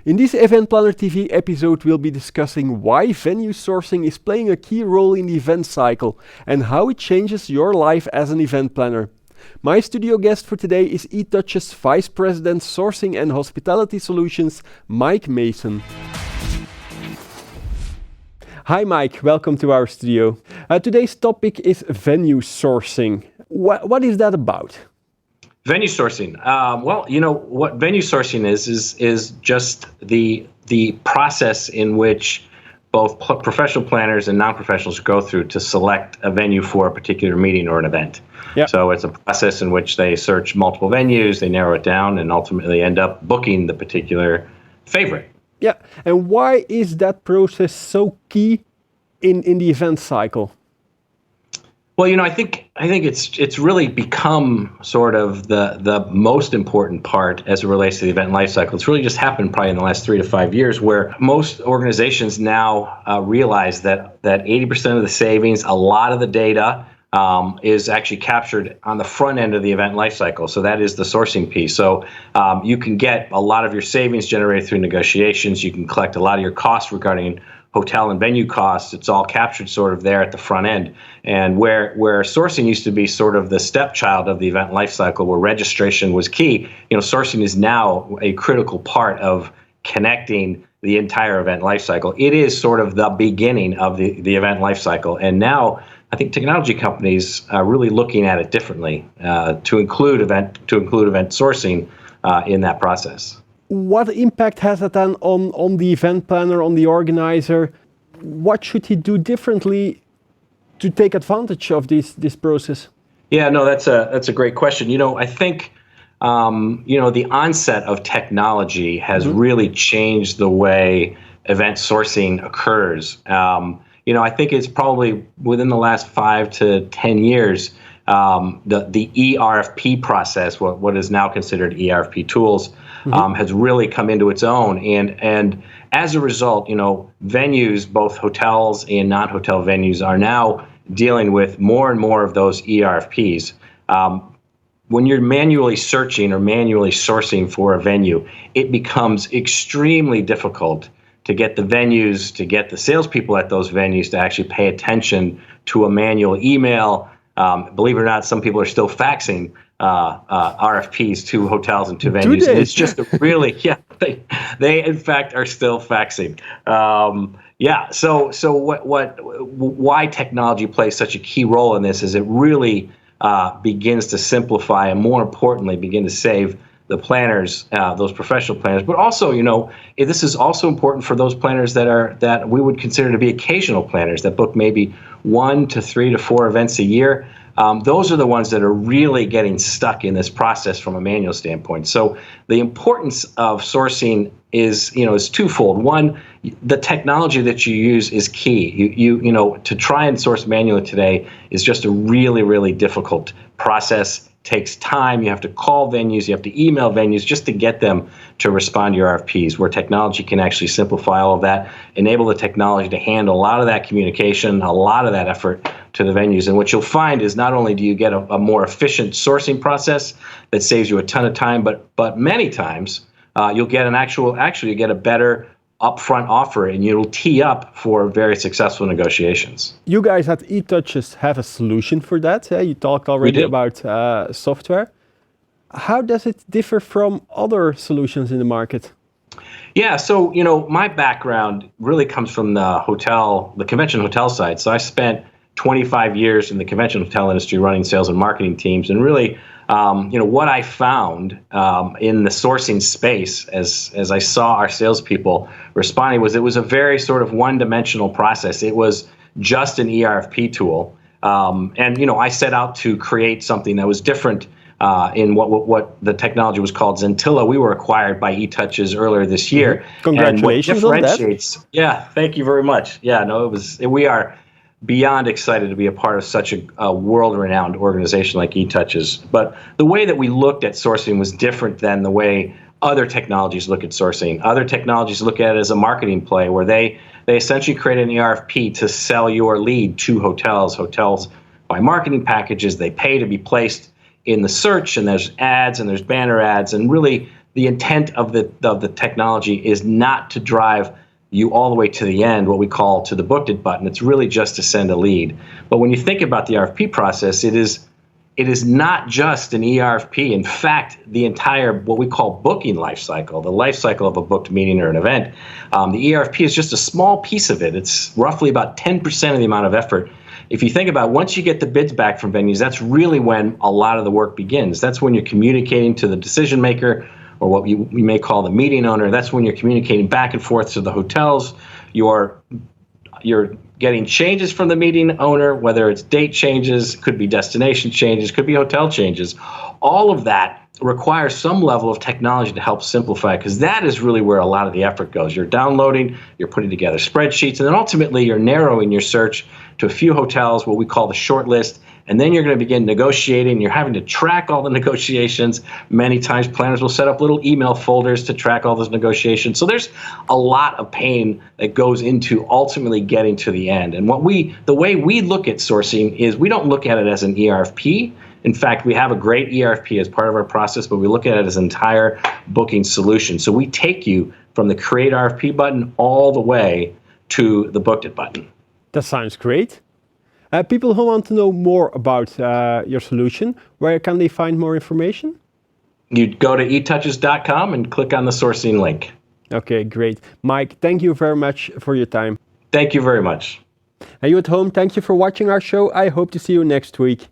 In this Event Planner TV episode, we'll be discussing why venue sourcing is playing a key role in the event cycle and how it changes your life as an event planner. My studio guest for today is eTouch's Vice President Sourcing and Hospitality Solutions, Mike Mason. Hi Mike, welcome to our studio. Today's topic is venue sourcing. What is that about? Venue sourcing. What venue sourcing is just the process in which both professional planners and non-professionals go through to select a venue for a particular meeting or an event. Yep. So it's a process in which they search multiple venues, they narrow it down, and ultimately end up booking the particular favorite. Yeah, and why is that process so key in the event cycle? Well, I think it's really become sort of the most important part as it relates to the event life cycle. It's really just happened probably in the last 3 to 5 years, where most organizations now realize that 80% of the savings, a lot of the data, is actually captured on the front end of the event life cycle. So that is the sourcing piece. So you can get a lot of your savings generated through negotiations. You can collect a lot of your costs regarding hotel and venue costs. It's all captured sort of there at the front end. And where sourcing used to be sort of the stepchild of the event life cycle, where registration was key, sourcing is now a critical part of connecting the entire event life cycle. It is sort of the beginning of the event life cycle. And now I think technology companies are really looking at it differently to include event sourcing in that process. What impact has it then on the event planner, on the organizer? What should he do differently to take advantage of this process? Yeah, no, that's a great question. I think the onset of technology has really changed the way event sourcing occurs. I think it's probably within the last 5 to 10 years, the eRFP process, what is now considered eRFP tools, has really come into its own. And as a result, venues, both hotels and non-hotel venues, are now dealing with more and more of those eRFPs. When you're manually searching or manually sourcing for a venue, it becomes extremely difficult to get the venues, to get the salespeople at those venues to actually pay attention to a manual email. Believe it or not, some people are still faxing RFPs to hotels and to venues. And it's just they in fact are still faxing. So why technology plays such a key role in this is it really begins to simplify and, more importantly, begin to save the planners, those professional planners, but also, this is also important for those planners that we would consider to be occasional planners that book maybe 1 to 3 to 4 events a year. Those are the ones that are really getting stuck in this process from a manual standpoint. So the importance of sourcing is twofold. One, the technology that you use is key. To try and source manually today is just a really, really difficult process. Takes time. You have to call venues, you have to email venues just to get them to respond to your RFPs, where technology can actually simplify all of that, enable the technology to handle a lot of that communication, a lot of that effort to the venues. And what you'll find is not only do you get a more efficient sourcing process that saves you a ton of time, but many times you'll get you get a better upfront offer, and you'll tee up for very successful negotiations. You guys at eTouches have a solution for that. You talked already about software. How does it differ from other solutions in the market? Yeah, so my background really comes from the convention hotel side. So I spent 25 years in the convention hotel industry running sales and marketing teams, and really what I found in the sourcing space as I saw our salespeople responding was it was a very sort of one-dimensional process. It was just an eRFP tool. I set out to create something that was different in what the technology was called Zentilla. We were acquired by eTouches earlier this year. Congratulations on that. Yeah, thank you very much. Yeah, no, we are beyond excited to be a part of such a world-renowned organization like eTouches. But the way that we looked at sourcing was different than the way other technologies look at sourcing. Other technologies look at it as a marketing play, where they essentially create an ERFP to sell your lead to hotels. Hotels buy marketing packages. They pay to be placed in the search, and there's ads and there's banner ads. And really, the intent of the technology is not to drive you all the way to the end, what we call to the booked it button. It's really just to send a lead. But when you think about the RFP process, it is not just an ERFP. In fact, the entire what we call booking life cycle, the life cycle of a booked meeting or an event, the ERFP is just a small piece of it. It's roughly about 10% of the amount of effort. If you think about once you get the bids back from venues, that's really when a lot of the work begins. That's when you're communicating to the decision maker, or what we may call the meeting owner. That's when you're communicating back and forth to the hotels. You're getting changes from the meeting owner, whether it's date changes, could be destination changes, could be hotel changes. All of that requires some level of technology to help simplify, because that is really where a lot of the effort goes. You're downloading, you're putting together spreadsheets, and then ultimately you're narrowing your search to a few hotels, what we call the short list, and then you're going to begin negotiating. You're having to track all the negotiations. Many times planners will set up little email folders to track all those negotiations. So there's a lot of pain that goes into ultimately getting to the end. And the way we look at sourcing is we don't look at it as an ERFP. In fact, we have a great ERFP as part of our process, but we look at it as an entire booking solution. So we take you from the create RFP button all the way to the booked it button. That sounds great. People who want to know more about your solution, where can they find more information? You'd go to etouches.com and click on the sourcing link. Okay, great. Mike, thank you very much for your time. Thank you very much. And you at home, thank you for watching our show. I hope to see you next week.